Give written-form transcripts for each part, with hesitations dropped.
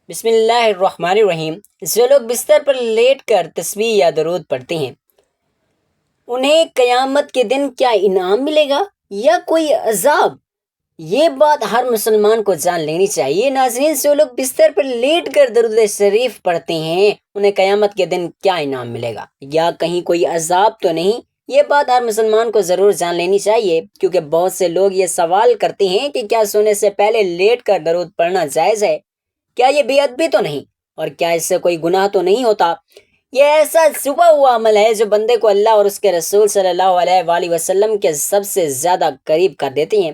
بسم اللہ الرحمن الرحیم۔ جو لوگ بستر پر لیٹ کر تسبیح یا درود پڑھتے ہیں انہیں قیامت کے دن کیا انعام ملے گا یا کوئی عذاب؟ یہ بات ہر مسلمان کو جان لینی چاہیے۔ ناظرین، جو لوگ بستر پر لیٹ کر درود شریف پڑھتے ہیں انہیں قیامت کے دن کیا انعام ملے گا یا کہیں کوئی عذاب تو نہیں؟ یہ بات ہر مسلمان کو ضرور جان لینی چاہیے، کیونکہ بہت سے لوگ یہ سوال کرتے ہیں کہ کیا سونے سے پہلے لیٹ کر درود پڑھنا جائز ہے؟ کیا یہ بے ادبی تو نہیں؟ اور کیا اس سے کوئی گناہ تو نہیں ہوتا؟ یہ ایسا چھپا ہوا عمل ہے جو بندے کو اللہ اور اس کے رسول صلی اللہ علیہ وآلہ وسلم کے سب سے زیادہ قریب کر دیتے ہیں۔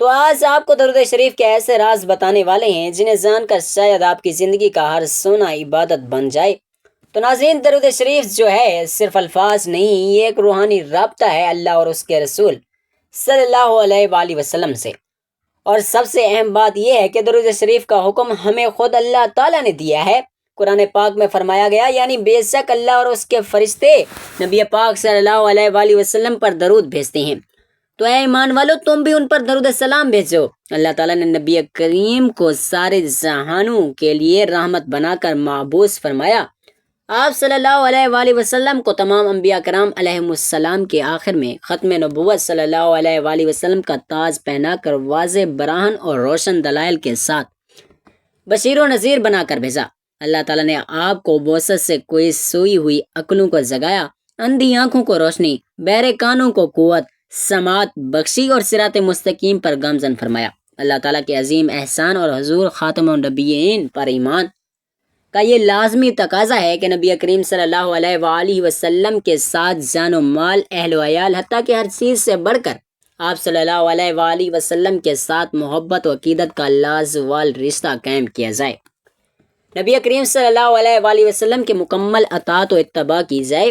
تو آج آپ کو درود شریف کے ایسے راز بتانے والے ہیں جنہیں جان کر شاید آپ کی زندگی کا ہر سونا عبادت بن جائے۔ تو ناظرین، درود شریف جو ہے صرف الفاظ نہیں، یہ ایک روحانی رابطہ ہے اللہ اور اس کے رسول صلی اللہ علیہ وآلہ وسلم سے۔ اور سب سے اہم بات یہ ہے کہ درود شریف کا حکم ہمیں خود اللہ تعالیٰ نے دیا ہے۔ قرآن پاک میں فرمایا گیا، یعنی بے شک اللہ اور اس کے فرشتے نبی پاک صلی اللہ علیہ وآلہ وسلم پر درود بھیجتے ہیں، تو اے ایمان والو تم بھی ان پر درود السلام بھیجو۔ اللہ تعالیٰ نے نبی کریم کو سارے جہانوں کے لیے رحمت بنا کر مبعوث فرمایا۔ آپ صلی اللہ علیہ وآلہ وسلم کو تمام انبیاء کرام علیہم السلام کے آخر میں ختم نبوت صلی اللہ علیہ وآلہ وسلم کا تاج پہنا کر واضح براہن اور روشن دلائل کے ساتھ بشیر و نذیر بنا کر بھیجا۔ اللہ تعالیٰ نے آپ کو بوسط سے کوئی سوئی ہوئی عقلوں کو جگایا، اندھی آنکھوں کو روشنی، بہرے کانوں کو قوت، سماعت بخشی اور صراط مستقیم پر گامزن فرمایا۔ اللہ تعالیٰ کے عظیم احسان اور حضور خاتم النبیین پر ایمان کا یہ لازمی تقاضا ہے کہ نبی کریم صلی اللہ علیہ وآلہ وسلم کے ساتھ جان و مال، اہل و عیال، حتیٰ کہ ہر چیز سے بڑھ کر آپ صلی اللہ علیہ وآلہ وسلم کے ساتھ محبت و عقیدت کا لازوال رشتہ قائم کیا جائے۔ نبی کریم صلی اللہ علیہ وآلہ وسلم کے مکمل اطاعت و اتباع کی جائے۔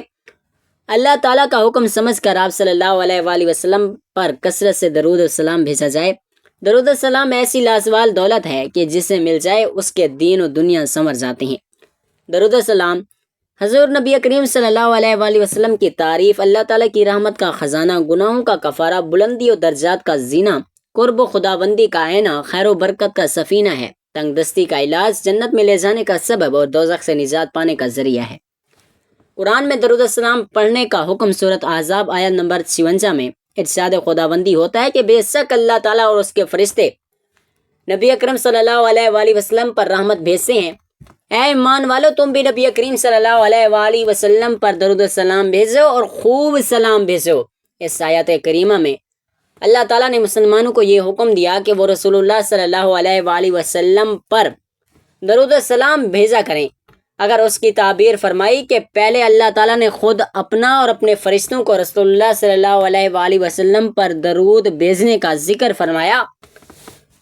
اللہ تعالیٰ کا حکم سمجھ کر آپ صلی اللہ علیہ وآلہ وسلم پر کثرت سے درود السلام بھیجا جائے۔ درود السلام ایسی لازوال دولت ہے کہ جسے مل جائے اس کے دین و دنیا سنور جاتے ہیں۔ درود السلام حضور نبی کریم صلی اللہ علیہ وآلہ وسلم کی تعریف، اللہ تعالیٰ کی رحمت کا خزانہ، گناہوں کا کفارہ، بلندی و درجات کا زینہ، قرب و خداوندی کا آئینہ، خیر و برکت کا سفینہ ہے، تنگ دستی کا علاج، جنت میں لے جانے کا سبب اور دوزخ سے نجات پانے کا ذریعہ ہے۔ قرآن میں درود السلام پڑھنے کا حکم سورۃ احزاب آیت نمبر 56 میں ارشاد خداوندی ہوتا ہے کہ بے شک اللہ تعالیٰ اور اس کے فرشتے نبی اکرم صلی اللہ علیہ وآلہ وسلم پر رحمت بھیجتے ہیں۔ اے ایمان والو تم بھی نبی کریم صلی اللہ علیہ وآلہ وسلم پر درود السلام بھیجو اور خوب سلام بھیجو۔ اس آیت کریمہ میں اللہ تعالیٰ نے مسلمانوں کو یہ حکم دیا کہ وہ رسول اللہ صلی اللہ علیہ وآلہ وسلم پر درود السلام بھیجا کریں۔ اگر اس کی تعبیر فرمائی کہ پہلے اللہ تعالیٰ نے خود اپنا اور اپنے فرشتوں کو رسول اللہ صلی اللہ علیہ وآلہ وسلم پر درود بھیجنے کا ذکر فرمایا،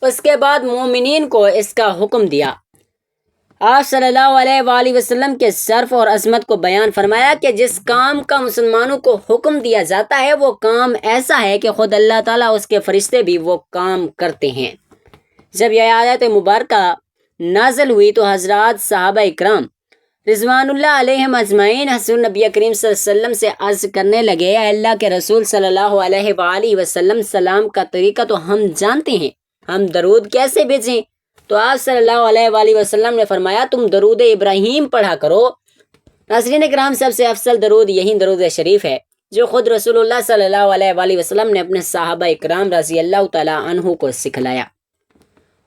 اس کے بعد مومنین کو اس کا حکم دیا۔ آپ صلی اللہ علیہ وآلہ وسلم کے شرف اور عظمت کو بیان فرمایا کہ جس کام کا مسلمانوں کو حکم دیا جاتا ہے وہ کام ایسا ہے کہ خود اللہ تعالیٰ اس کے فرشتے بھی وہ کام کرتے ہیں۔ جب یہ آیت مبارکہ نازل ہوئی تو حضرات صحابہ اکرام رضوان اللہ علیہم اجمعین حضور نبی کریم صلی اللہ علیہ وسلم سے عرض کرنے لگے، اے اللہ کے رسول صلی اللہ علیہ وآلہ وسلم، سلام کا طریقہ تو ہم جانتے ہیں، ہم درود کیسے بھیجیں؟ تو آپ صلی اللہ علیہ وآلہ وسلم نے فرمایا، تم درود ابراہیم پڑھا کرو۔ ناظرین کرام، سب سے افضل درود یہی درود شریف ہے جو خود رسول اللہ صلی اللہ علیہ وآلہ وسلم نے اپنے صحابہ اکرام رضی اللہ تعالیٰ عنہ کو سکھلایا۔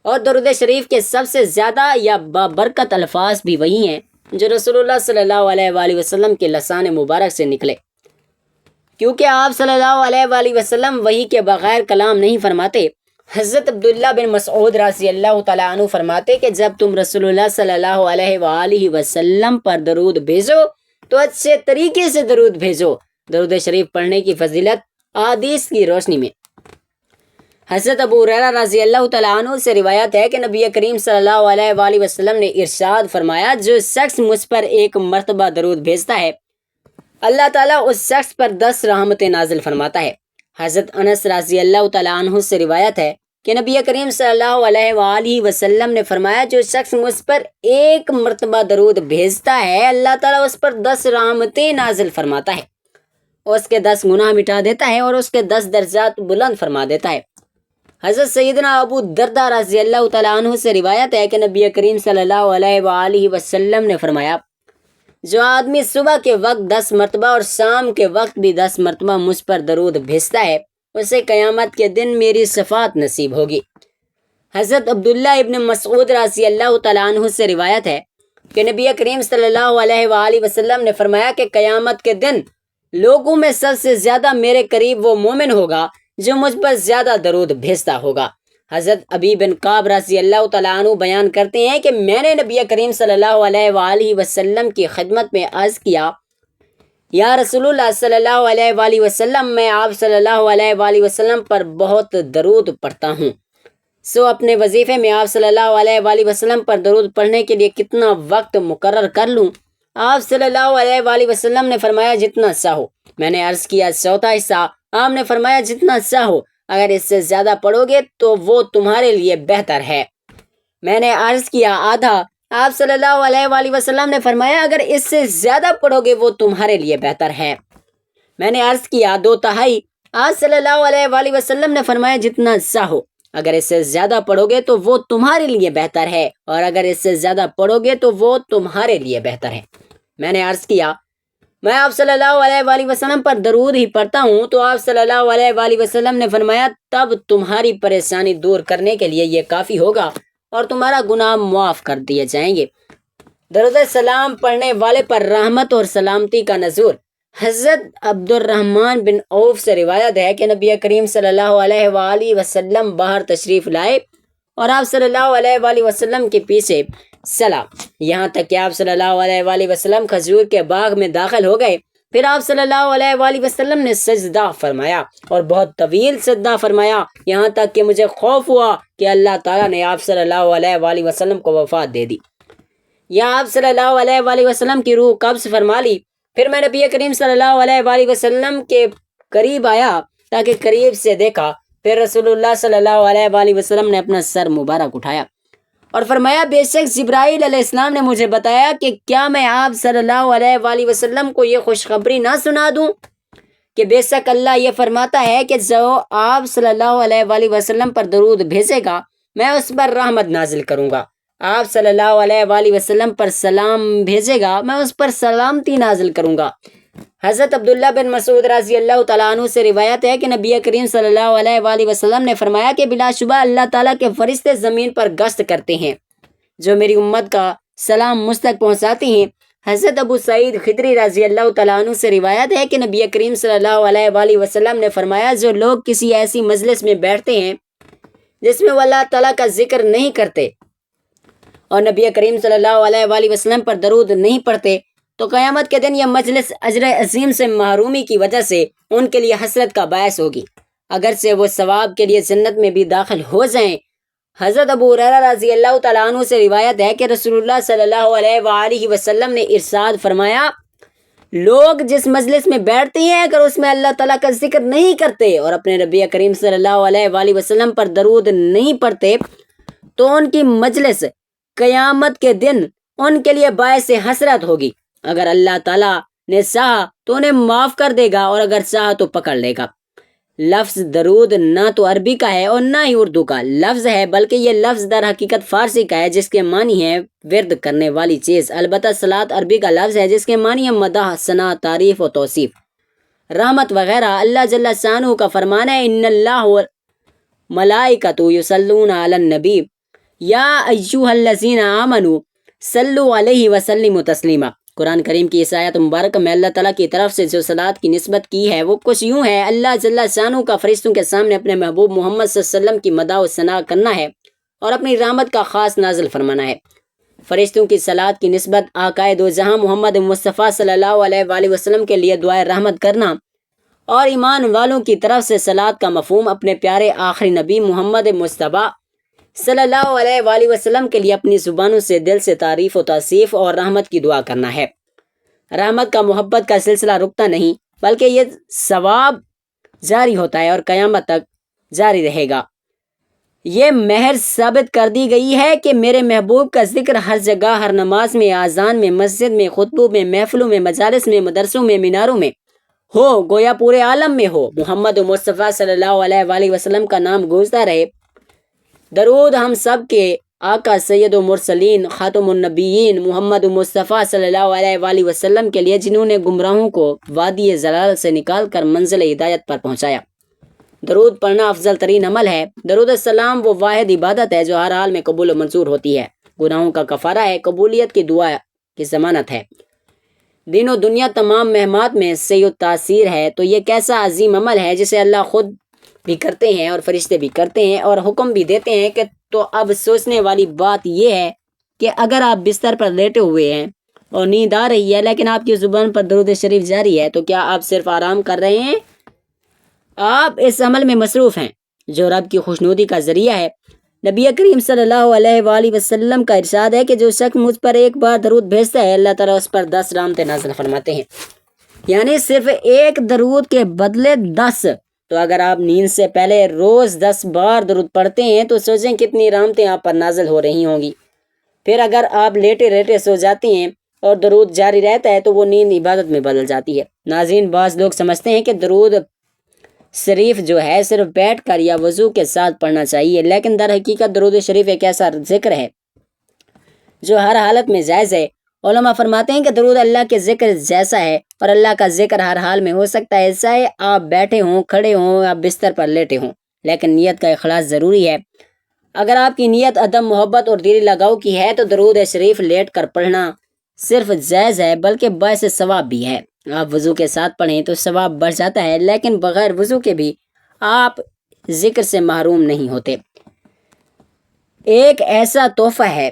اور درود شریف کے سب سے زیادہ یا بابرکت الفاظ بھی وہی ہیں جو رسول اللہ صلی اللہ علیہ وآلہ وسلم کے لسان مبارک سے نکلے، کیونکہ آپ صلی اللہ علیہ وآلہ وسلم وحی کے بغیر کلام نہیں فرماتے۔ حضرت عبداللہ بن مسعود رضی اللہ تعالیٰ عنہ فرماتے کہ جب تم رسول اللہ صلی اللہ علیہ وآلہ وسلم پر درود بھیجو تو اچھے طریقے سے درود بھیجو۔ درود شریف پڑھنے کی فضیلت احادیث کی روشنی میں حضرت ابو ہریرہ رضی اللہ تعالیٰ عنہ سے روایت ہے کہ نبی کریم صلی اللہ علیہ وآلہ وسلم نے ارشاد فرمایا، جو شخص مجھ پر ایک مرتبہ درود بھیجتا ہے اللہ تعالیٰ اس شخص پر 10 رحمتیں نازل فرماتا ہے۔ حضرت انس رضی اللہ تعالیٰ عنہ سے روایت ہے کہ نبی کریم صلی اللہ علیہ وآلہ وسلم نے فرمایا، جو شخص مجھ پر ایک مرتبہ درود بھیجتا ہے اللہ تعالیٰ اس پر 10 رحمتیں نازل فرماتا ہے، اس کے 10 گناہ مٹا دیتا ہے اور اس کے 10 درجات بلند فرما دیتا ہے۔ حضرت سیدنا ابو دردہ رضی اللہ تعالیٰ عنہ سے روایت ہے کہ نبی کریم صلی اللہ علیہ وآلہ وسلم نے فرمایا، جو آدمی صبح کے وقت 10 مرتبہ اور شام کے وقت بھی 10 مرتبہ مجھ پر درود بھیجتا ہے اسے قیامت کے دن میری شفاعت نصیب ہوگی۔ حضرت عبداللہ ابن مسعود رضی اللہ تعالیٰ عنہ سے روایت ہے کہ نبی کریم صلی اللہ علیہ وآلہ وسلم نے فرمایا کہ قیامت کے دن لوگوں میں سب سے زیادہ میرے قریب وہ مومن ہوگا جو مجھ پر زیادہ درود بھیجتا ہوگا۔ حضرت ابی بن کعب رضی اللہ تعالیٰ عنہ بیان کرتے ہیں کہ میں نے نبی کریم صلی اللہ علیہ وآلہ وسلم کی خدمت میں عرض کیا، یا رسول اللہ صلی اللہ علیہ وآلہ وسلم، میں آپ صلی اللہ علیہ وآلہ وسلم پر بہت درود پڑھتا ہوں، سو اپنے وظیفے میں آپ صلی اللہ علیہ وآلہ وسلم پر درود پڑھنے کے لیے کتنا وقت مقرر کر لوں؟ آپ صلی اللہ علیہ وآلہ وسلم نے فرمایا جتنا چاہو۔ میں نے عرض کیا چوتھا حصہ؟ آپ نے فرمایا جتنا چاہو، اگر اس سے زیادہ پڑھو گے تو وہ تمہارے لیے بہتر ہے۔ میں نے عرض کیا آدھا؟ آپ صلی اللہ علیہ وآلہ وسلم نے فرمایا اگر اس سے زیادہ پڑھو گے وہ تمہارے لیے بہتر ہے۔ میں نے عرض کیا 2/3؟ آپ صلی اللہ علیہ وآلہ وسلم نے فرمایا جتنا چاہو، اگر اس سے زیادہ پڑھو گے تو وہ تمہارے لیے بہتر ہے، اور اگر اس سے زیادہ پڑھو گے تو وہ تمہارے لیے بہتر ہے۔ میں نے عرض کیا میں آپ صلی اللہ علیہ وآلہ وسلم پر درود ہی پڑھتا ہوں، تو آپ صلی اللہ علیہ وآلہ وسلم نے فرمایا تب تمہاری پریشانی دور کرنے کے لیے یہ کافی ہوگا اور تمہارا گناہ معاف کر دیے جائیں گے۔ درود سلام پڑھنے والے پر رحمت اور سلامتی کا نزول۔ حضرت عبد الرحمن بن عوف سے روایت ہے کہ نبی کریم صلی اللہ علیہ وآلہ وسلم باہر تشریف لائے اور آپ صلی اللہ علیہ وآلہ وسلم کے پیچھے چلا، یہاں تک کہ آپ صلی اللہ علیہ وآلہ وسلم کھجور کے باغ میں داخل ہو گئے۔ پھر آپ صلی اللہ علیہ وآلہ وسلم نے سجدہ فرمایا اور بہت طویل سجدہ فرمایا، یہاں تک کہ مجھے خوف ہوا کہ اللہ تعالیٰ نے آپ صلی اللہ علیہ وآلہ وسلم کو وفات دے دی یا آپ صلی اللہ علیہ وآلہ وسلم کی روح قبض فرما لی۔ پھر میں نبی کریم صلی اللہ علیہ وآلہ وسلم کے قریب آیا تاکہ قریب سے دیکھا، پھر رسول اللہ صلی اللہ علیہ وآلہ وسلم نے اپنا سر مبارک اٹھایا اور فرمایا بے شک جبرائیل علیہ السلام نے مجھے بتایا کہ کیا میں آپ صلی اللہ علیہ وآلہ وسلم کو یہ خوشخبری نہ سنا دوں کہ بے شک اللہ یہ فرماتا ہے کہ جو آپ صلی اللہ علیہ وآلہ وسلم پر درود بھیجے گا میں اس پر رحمت نازل کروں گا، آپ صلی اللہ علیہ وآلہ وسلم پر سلام بھیجے گا میں اس پر سلامتی نازل کروں گا۔ حضرت عبداللہ بن مسعود رضی اللہ تعالیٰ عنہ سے روایت ہے کہ نبی کریم صلی اللہ علیہ وآلہ وسلم نے فرمایا کہ بلا شبہ اللہ تعالیٰ کے فرشتے زمین پر گشت کرتے ہیں جو میری امت کا سلام مجھ تک پہنچاتے ہیں۔ حضرت ابو سعید خدری رضی اللہ تعالیٰ عنہ سے روایت ہے کہ نبی کریم صلی اللہ علیہ وآلہ وسلم نے فرمایا جو لوگ کسی ایسی مجلس میں بیٹھتے ہیں جس میں وہ اللہ تعالیٰ کا ذکر نہیں کرتے اور نبی کریم صلی اللہ علیہ وآلہ وسلم پر درود نہیں پڑھتے تو قیامت کے دن یہ مجلس اجر عظیم سے محرومی کی وجہ سے ان کے لیے حسرت کا باعث ہوگی، اگرچہ وہ ثواب کے لیے جنت میں بھی داخل ہو جائیں۔ حضرت ابو ہریرہ رضی اللہ تعالیٰ عنہ سے روایت ہے کہ رسول اللہ صلی اللہ علیہ وآلہ وسلم نے ارشاد فرمایا لوگ جس مجلس میں بیٹھتے ہیں اگر اس میں اللہ تعالیٰ کا ذکر نہیں کرتے اور اپنے نبی کریم صلی اللہ علیہ وآلہ وسلم پر درود نہیں پڑھتے تو ان کی مجلس قیامت کے دن ان کے لیے باعث حسرت ہوگی، اگر اللہ تعالیٰ نے چاہا تو انہیں معاف کر دے گا اور اگر چاہا تو پکڑ لے گا۔ لفظ درود نہ تو عربی کا ہے اور نہ ہی اردو کا لفظ ہے، بلکہ یہ لفظ در حقیقت فارسی کا ہے جس کے معنی ہے ورد کرنے والی چیز۔ البتہ صلاۃ عربی کا لفظ ہے جس کے معنی ہے مدح، ثنا، تعریف و توصیف، رحمت وغیرہ۔ اللہ جل شانہ کا فرمان ہے ان اللہ ملائکۃ یصلون علی النبی یا ایھا الذین آمنوا صلوا علیہ وسلموا تسلیما۔ قرآن کریم کی اس آیت مبارکہ میں اللہ تعالیٰ کی طرف سے جو صلاۃ کی نسبت کی ہے وہ کچھ یوں ہے، اللہ جل شانہ کا فرشتوں کے سامنے اپنے محبوب محمد صلی اللہ علیہ وسلم کی مدح و ثنا کرنا ہے اور اپنی رحمت کا خاص نازل فرمانا ہے۔ فرشتوں کی صلاۃ کی نسبت آقائے دو جہاں محمد مصطفیٰ صلی اللہ علیہ وآلہ وسلم کے لیے دعائے رحمت کرنا اور ایمان والوں کی طرف سے صلاۃ کا مفہوم اپنے پیارے آخری نبی محمد مصطفیٰ صلی اللہ علیہ وآلہ وسلم کے لیے اپنی زبانوں سے دل سے تعریف و توصیف اور رحمت کی دعا کرنا ہے۔ رحمت کا محبت کا سلسلہ رکتا نہیں بلکہ یہ ثواب جاری ہوتا ہے اور قیامت تک جاری رہے گا۔ یہ مہر ثابت کر دی گئی ہے کہ میرے محبوب کا ذکر ہر جگہ، ہر نماز میں، آذان میں، مسجد میں، خطبوں میں، محفلوں میں، مجالس میں، مدرسوں میں، میناروں میں ہو، گویا پورے عالم میں ہو، محمد مصطفیٰ صلی اللہ علیہ وآلہ وسلم کا نام گونجتا رہے۔ درود ہم سب کے آقا سید المرسلین خاتم النبیین محمد مصطفیٰ صلی اللہ علیہ وآلہ وسلم کے لیے، جنہوں نے گمراہوں کو وادی ضلال سے نکال کر منزل ہدایت پر پہنچایا۔ درود پڑھنا افضل ترین عمل ہے۔ درود السلام وہ واحد عبادت ہے جو ہر حال میں قبول و منظور ہوتی ہے، گناہوں کا کفارہ ہے، قبولیت کی دعا کی ضمانت ہے، دین و دنیا تمام مہمات میں سید تاثیر ہے۔ تو یہ کیسا عظیم عمل ہے جسے اللہ خود بھی کرتے ہیں اور فرشتے بھی کرتے ہیں اور حکم بھی دیتے ہیں کہ تو اب سوچنے والی بات یہ ہے کہ اگر آپ بستر پر لیٹے ہوئے ہیں اور نیند آ رہی ہے لیکن آپ کی زبان پر درود شریف جاری ہے، تو کیا آپ صرف آرام کر رہے ہیں؟ آپ اس عمل میں مصروف ہیں جو رب کی خوشنودی کا ذریعہ ہے۔ نبی کریم صلی اللہ علیہ وآلہ وسلم کا ارشاد ہے کہ جو شخص مجھ پر ایک بار درود بھیجتا ہے، اللہ تعالیٰ اس پر 10 رحمتیں نازل فرماتے ہیں، یعنی صرف ایک درود کے بدلے 10۔ تو اگر آپ نیند سے پہلے روز 10 بار درود پڑھتے ہیں تو سوچیں کتنی رحمتیں آپ پر نازل ہو رہی ہوں گی۔ پھر اگر آپ لیٹے لیٹے سو جاتے ہیں اور درود جاری رہتا ہے تو وہ نیند عبادت میں بدل جاتی ہے۔ ناظرین، بعض لوگ سمجھتے ہیں کہ درود شریف جو ہے صرف بیٹھ کر یا وضو کے ساتھ پڑھنا چاہیے، لیکن در حقیقت درود شریف ایک ایسا ذکر ہے جو ہر حالت میں جائز ہے۔ علماء فرماتے ہیں کہ درود اللہ کے ذکر جیسا ہے اور اللہ کا ذکر ہر حال میں ہو سکتا ہے، چاہے آپ بیٹھے ہوں، کھڑے ہوں یا بستر پر لیٹے ہوں، لیکن نیت کا اخلاص ضروری ہے۔ اگر آپ کی نیت عدم محبت اور دلی لگاؤ کی ہے تو درود شریف لیٹ کر پڑھنا صرف جائز ہے بلکہ باعث ثواب بھی ہے۔ آپ وضو کے ساتھ پڑھیں تو ثواب بڑھ جاتا ہے، لیکن بغیر وضو کے بھی آپ ذکر سے محروم نہیں ہوتے۔ ایک ایسا تحفہ ہے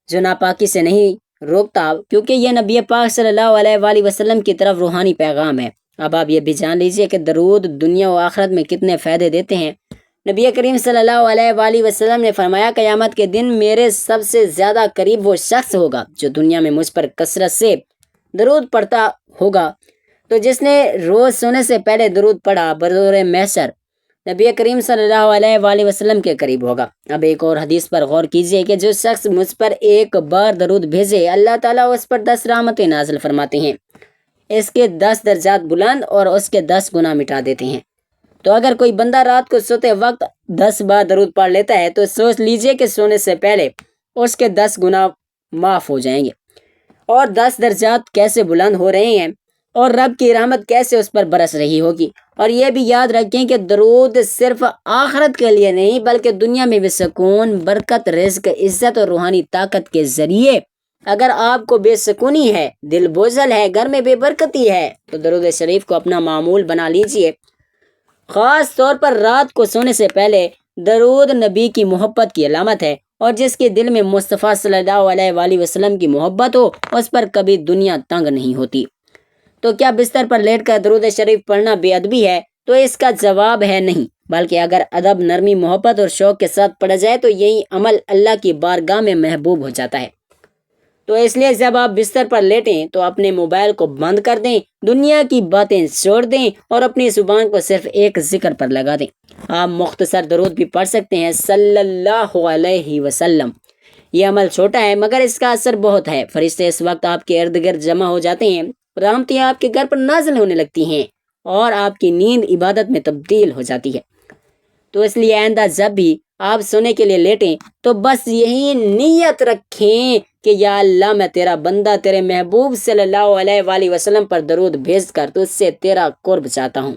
جو ناپاکی سے نہیں روکتا، کیونکہ یہ نبی پاک صلی اللہ علیہ وآلہ وسلم کی طرف روحانی پیغام ہے۔ اب آپ یہ بھی جان لیجئے کہ درود دنیا و آخرت میں کتنے فائدے دیتے ہیں۔ نبی کریم صلی اللہ علیہ وآلہ وسلم نے فرمایا، قیامت کے دن میرے سب سے زیادہ قریب وہ شخص ہوگا جو دنیا میں مجھ پر کثرت سے درود پڑھتا ہوگا۔ تو جس نے روز سونے سے پہلے درود پڑھا بروز محشر نبی کریم صلی اللہ علیہ وآلہ وسلم کے قریب ہوگا۔ اب ایک اور حدیث پر غور کیجئے کہ جو شخص مجھ پر ایک بار درود بھیجے، اللہ تعالیٰ اس پر 10 رحمتیں نازل فرماتے ہیں، اس کے 10 درجات بلند اور اس کے 10 گناہ مٹا دیتے ہیں۔ تو اگر کوئی بندہ رات کو سوتے وقت 10 بار درود پڑھ لیتا ہے تو سوچ لیجئے کہ سونے سے پہلے اس کے 10 گناہ معاف ہو جائیں گے، اور 10 درجات کیسے بلند ہو رہے ہیں اور رب کی رحمت کیسے اس پر برس رہی ہوگی۔ اور یہ بھی یاد رکھیں کہ درود صرف آخرت کے لیے نہیں بلکہ دنیا میں بھی سکون، برکت، رزق، عزت اور روحانی طاقت کے ذریعے۔ اگر آپ کو بے سکونی ہے، دل بوجھل ہے، گھر میں بے برکتی ہے، تو درود شریف کو اپنا معمول بنا لیجئے۔ خاص طور پر رات کو سونے سے پہلے درود نبی کی محبت کی علامت ہے، اور جس کے دل میں مصطفیٰ صلی اللہ علیہ وآلہ وسلم کی محبت ہو اس پر کبھی دنیا تنگ نہیں ہوتی۔ تو کیا بستر پر لیٹ کر درود شریف پڑھنا بے ادبی ہے؟ تو اس کا جواب ہے نہیں، بلکہ اگر ادب، نرمی، محبت اور شوق کے ساتھ پڑھا جائے تو یہی عمل اللہ کی بارگاہ میں محبوب ہو جاتا ہے۔ تو اس لیے جب آپ بستر پر لیٹیں تو اپنے موبائل کو بند کر دیں، دنیا کی باتیں چھوڑ دیں اور اپنی زبان کو صرف ایک ذکر پر لگا دیں۔ آپ مختصر درود بھی پڑھ سکتے ہیں، صلی اللہ علیہ وسلم۔ یہ عمل چھوٹا ہے مگر اس کا اثر بہت ہے۔ فرشتے اس وقت آپ کے ارد گرد جمع ہو جاتے ہیں، رحمتیں آپ کے گھر پر نازل ہونے لگتی ہیں اور آپ کی نیند عبادت میں تبدیل ہو جاتی ہے۔ تو اس لیے آئندہ جب بھی آپ سونے کے لیے لیٹیں تو بس یہی نیت رکھیں کہ یا اللہ، میں تیرا بندہ تیرے محبوب صلی اللہ علیہ وآلہ وسلم پر درود بھیج کر تجھ سے تیرا قرب چاہتا ہوں۔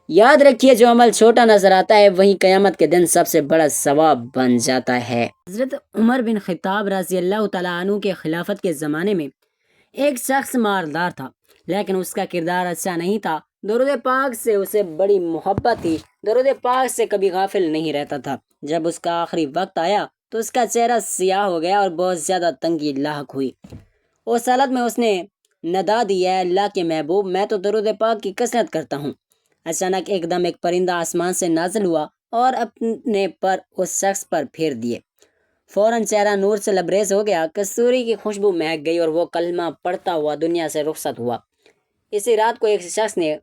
یاد رکھیے، جو عمل چھوٹا نظر آتا ہے وہی قیامت کے دن سب سے بڑا ثواب بن جاتا ہے۔ حضرت عمر بن خطاب رضی اللہ تعالیٰ عنہ کے خلافت کے زمانے میں ایک شخص مالدار تھا، لیکن اس کا کردار اچھا نہیں تھا۔ درود پاک سے اسے بڑی محبت تھی، درود پاک سے کبھی غافل نہیں رہتا تھا۔ جب اس کا آخری وقت آیا تو اس کا چہرہ سیاہ ہو گیا اور بہت زیادہ تنگی لاحق ہوئی۔ اس حالت میں اس نے ندا دی، اے اللہ کے محبوب، میں تو درود پاک کی کثرت کرتا ہوں۔ اچانک ایک دم ایک پرندہ آسمان سے نازل ہوا اور اپنے پر اس شخص پر پھیر دیے۔ فوراً چہرہ نور سے لبریز ہو گیا، کستوری کی خوشبو مہک گئی اور وہ کلمہ پڑھتا ہوا دنیا سے رخصت ہوا۔ اسی رات کو ایک شخص نے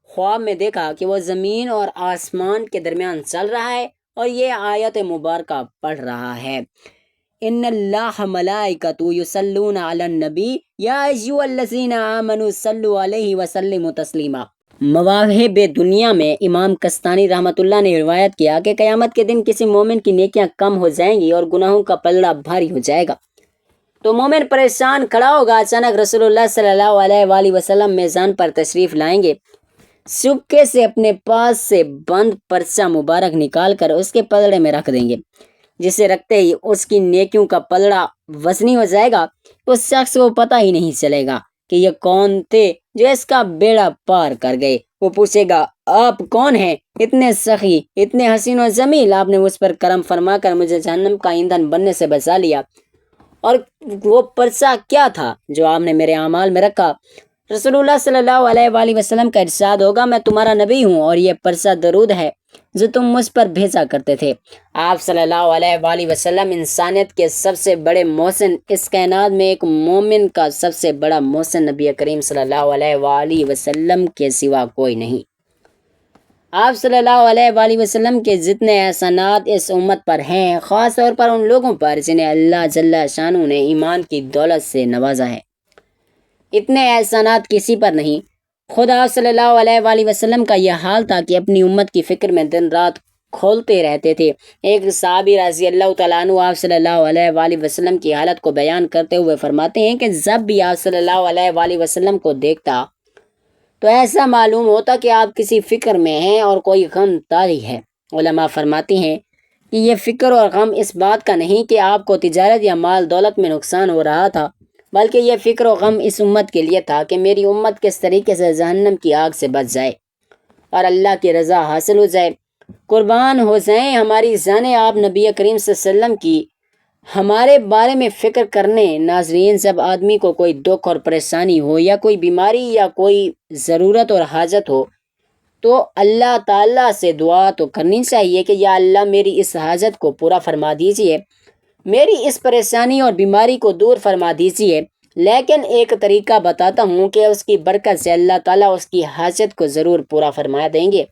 خواب میں دیکھا کہ وہ زمین اور آسمان کے درمیان چل رہا ہے اور یہ آیت مبارکہ پڑھ رہا ہے، ان اللہ ملائکۃ یصلون علی النبی یا ایھا الذین آمنوا صلوا علیہ وسلموا تسلیما۔ مواہب دنیا میں امام کستانی رحمۃ اللہ نے روایت کیا کہ قیامت کے دن کسی مومن کی نیکیاں کم ہو جائیں گی اور گناہوں کا پلڑا بھاری ہو جائے گا تو مومن پریشان کھڑا ہوگا۔ اچانک رسول اللہ صلی اللہ علیہ وآلہ وسلم میزان پر تشریف لائیں گے، چپکے سے اپنے پاس سے بند پرچہ مبارک نکال کر اس کے پلڑے میں رکھ دیں گے، جسے رکھتے ہی اس کی نیکیوں کا پلڑا وزنی ہو جائے گا۔ اس شخص کو پتہ ہی نہیں چلے گا کہ یہ کون تھے جو اس کا بیڑا پار کر گئے۔ وہ پوچھے گا، آپ کون ہیں؟ اتنے سخی، اتنے حسین و جمیل، آپ نے مجھ پر کرم فرما کر مجھے جہنم کا ایندھن بننے سے بچا لیا، اور وہ پرچہ کیا تھا جو آپ نے میرے اعمال میں رکھا؟ رسول اللہ صلی اللہ علیہ وآلہ وسلم کا ارشاد ہوگا، میں تمہارا نبی ہوں اور یہ پرچہ درود ہے جو تم مجھ پر بھیجا کرتے تھے۔ آپ صلی اللہ علیہ وآلہ وسلم انسانیت کے سب سے بڑے محسن، اس کائنات میں ایک مومن کا سب سے بڑا محسن نبی کریم صلی اللہ علیہ وآلہ وسلم کے سوا کوئی نہیں۔ آپ صلی اللہ علیہ وآلہ وسلم کے جتنے احسانات اس امت پر ہیں، خاص طور پر ان لوگوں پر جنہیں اللہ جل شانہ نے ایمان کی دولت سے نوازا ہے، اتنے احسانات کسی پر نہیں۔ خود آپ صلی اللہ علیہ وآلہ وسلم کا یہ حال تھا کہ اپنی امت کی فکر میں دن رات کھولتے رہتے تھے۔ ایک صحابی رضی اللہ تعالیٰ عنہ آپ صلی اللہ علیہ وآلہ وسلم کی حالت کو بیان کرتے ہوئے فرماتے ہیں کہ جب بھی آپ صلی اللہ علیہ وآلہ وسلم کو دیکھتا تو ایسا معلوم ہوتا کہ آپ کسی فکر میں ہیں اور کوئی غم طاری ہے۔ علماء فرماتے ہیں کہ یہ فکر اور غم اس بات کا نہیں کہ آپ کو تجارت یا مال دولت میں نقصان ہو رہا تھا، بلکہ یہ فکر و غم اس امت کے لیے تھا کہ میری امت کس طریقے سے جہنم کی آگ سے بچ جائے اور اللہ کی رضا حاصل ہو جائے۔ قربان ہو جائیں ہماری جانیں آپ نبی کریم صلی اللہ علیہ وسلم کی ہمارے بارے میں فکر کرنے۔ ناظرین، جب آدمی کو کوئی دکھ اور پریشانی ہو یا کوئی بیماری یا کوئی ضرورت اور حاجت ہو تو اللہ تعالیٰ سے دعا تو کرنی چاہیے کہ یا اللہ میری اس حاجت کو پورا فرما دیجئے، میری اس پریشانی اور بیماری کو دور فرما دیجئے۔ لیکن ایک طریقہ بتاتا ہوں کہ اس کی برکت سے اللہ تعالیٰ اس کی حاجت کو ضرور پورا فرما دیں گے۔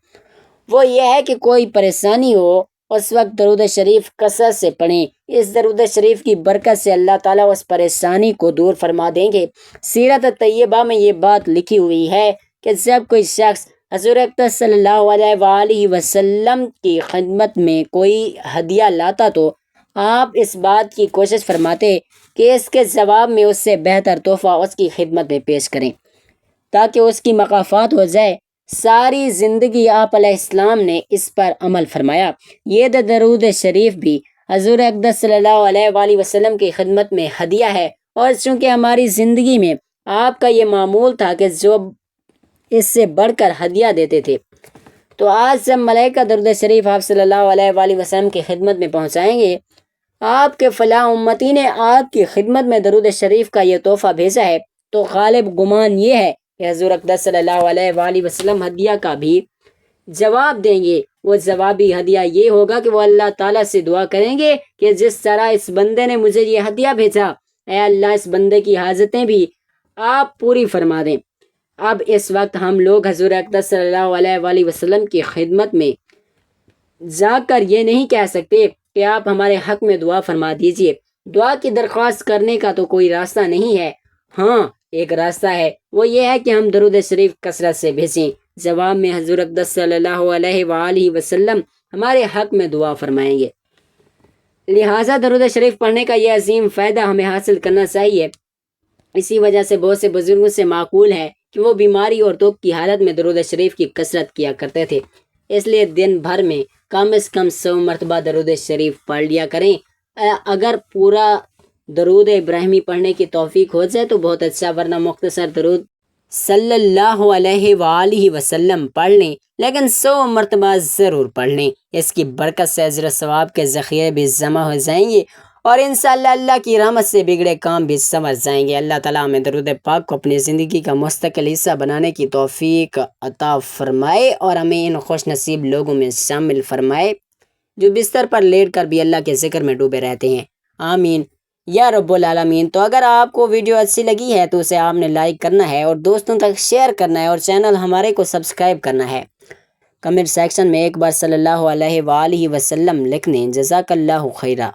وہ یہ ہے کہ کوئی پریشانی ہو اس وقت درود شریف کثرت سے پڑھیں، اس درود شریف کی برکت سے اللہ تعالیٰ اس پریشانی کو دور فرما دیں گے۔ سیرت طیبہ میں یہ بات لکھی ہوئی ہے کہ جب کوئی شخص حضور اقدس صلی اللہ علیہ وآلہ وسلم کی خدمت میں کوئی ہدیہ لاتا تو آپ اس بات کی کوشش فرماتے کہ اس کے جواب میں اس سے بہتر تحفہ اس کی خدمت میں پیش کریں تاکہ اس کی مکافات ہو جائے۔ ساری زندگی آپ علیہ السلام نے اس پر عمل فرمایا۔ یہ درود شریف بھی حضور اقدس صلی اللہ علیہ وآلہ وسلم کی خدمت میں ہدیہ ہے، اور چونکہ ہماری زندگی میں آپ کا یہ معمول تھا کہ جو اس سے بڑھ کر ہدیہ دیتے تھے، تو آج جب ملائکہ درود شریف آپ صلی اللہ علیہ وآلہ وسلم کی خدمت میں پہنچائیں گے، آپ کے فلاں امتی نے آپ کی خدمت میں درود شریف کا یہ تحفہ بھیجا ہے، تو غالب گمان یہ ہے کہ حضور اقدس صلی اللہ علیہ وآلہ وسلم ہدیہ کا بھی جواب دیں گے۔ وہ جوابی ہدیہ یہ ہوگا کہ وہ اللہ تعالیٰ سے دعا کریں گے کہ جس طرح اس بندے نے مجھے یہ ہدیہ بھیجا، اے اللہ اس بندے کی حاجتیں بھی آپ پوری فرما دیں۔ اب اس وقت ہم لوگ حضور اقدس صلی اللہ علیہ وآلہ وسلم کی خدمت میں جا کر یہ نہیں کہہ سکتے کہ آپ ہمارے حق میں دعا فرما دیجئے۔ دعا کی درخواست کرنے کا تو کوئی راستہ نہیں ہے۔ ہاں، ایک راستہ ہے، وہ یہ ہے کہ ہم درود شریف کثرت سے بھیجیں۔ جواب میں حضور اقدس صلی اللہ علیہ وآلہ وسلم ہمارے حق میں دعا فرمائیں گے۔ لہٰذا درود شریف پڑھنے کا یہ عظیم فائدہ ہمیں حاصل کرنا چاہیے۔ اسی وجہ سے بہت سے بزرگوں سے معقول ہے کہ وہ بیماری اور دکھ کی حالت میں درود شریف کی کثرت کیا کرتے تھے۔ اس لیے دن بھر میں کم از کم 100 مرتبہ درود شریف پڑھ لیا کریں۔ اگر پورا درود ابراہیمی پڑھنے کی توفیق ہو جائے تو بہت اچھا، ورنہ مختصر درود صلی اللہ علیہ وآلہ وسلم پڑھ لیں، لیکن 100 مرتبہ ضرور پڑھ لیں۔ اس کی برکت سے اجر و ثواب کے ذخیرے بھی جمع ہو جائیں گے، اور انشاءاللہ اللہ کی رحمت سے بگڑے کام بھی سنور جائیں گے۔ اللہ تعالیٰ ہمیں درود پاک کو اپنی زندگی کا مستقل حصہ بنانے کی توفیق عطا فرمائے، اور ہمیں ان خوش نصیب لوگوں میں شامل فرمائے جو بستر پر لیٹ کر بھی اللہ کے ذکر میں ڈوبے رہتے ہیں۔ آمین یا رب العالمین۔ تو اگر آپ کو ویڈیو اچھی لگی ہے تو اسے آپ نے لائک کرنا ہے اور دوستوں تک شیئر کرنا ہے، اور چینل ہمارے کو سبسکرائب کرنا ہے۔ کمنٹ سیکشن میں ایک بار صلی اللہ علیہ وآلہ وسلم لکھ دیں۔ جزاک اللہ خیرہ۔